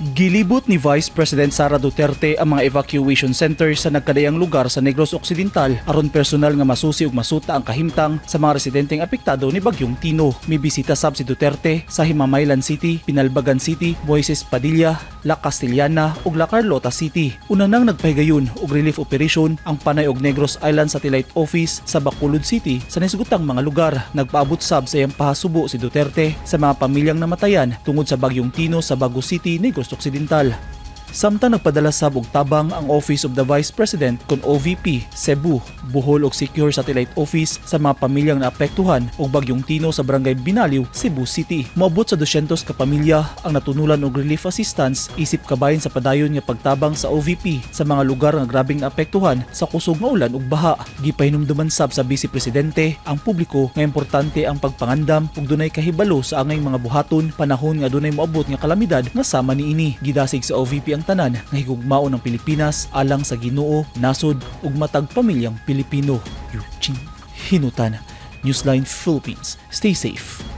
Gilibot ni Vice President Sara Duterte ang mga evacuation centers sa nagkadayang lugar sa Negros Occidental aron personal nga masusi ug masuta ang kahimtang sa mga residenteng apektado ni Bagyong Tino. May bisita sab si Duterte sa Himamaylan City, Pinalbagan City, Moises Padilla, La Castellana ug La Carlota City. Una nang nagpahigayon og relief operation ang Panay ug Negros Island Satellite Office sa Bacolod City sa nisgutang mga lugar. Nagpaabot sab sa iyang pahasubo si Duterte sa mga pamilyang namatayan tungod sa Bagyong Tino sa Bago City, Negros Occidental. Samtang nagpadala sab og tabang ang Office of the Vice President kon OVP, Cebu, Bohol ug Secure Satellite Office sa mga pamilyang naapektuhan og Bagyong Tino sa Barangay Binaliw, Cebu City. Moabot sa 200 ka pamilya ang natunulan og relief assistance isip kabahin sa padayon nga pagtabang sa OVP sa mga lugar nga grabeng naapektuhan sa kusog nga ulan ug baha. Gipahinumduman sab sa Vice Presidente ang publiko nga importante ang pagpangandam ug dunay kahibalo sa angay mga buhaton panahon nga dunay moabot nga kalamidad nga sama niini. Gidasig sa OVP ang tanan nga higugmao ng Pilipinas alang sa Ginoo, nasod ug matag pamilyang Pilipino. Eugene Hinutan, Newsline Philippines. Stay safe.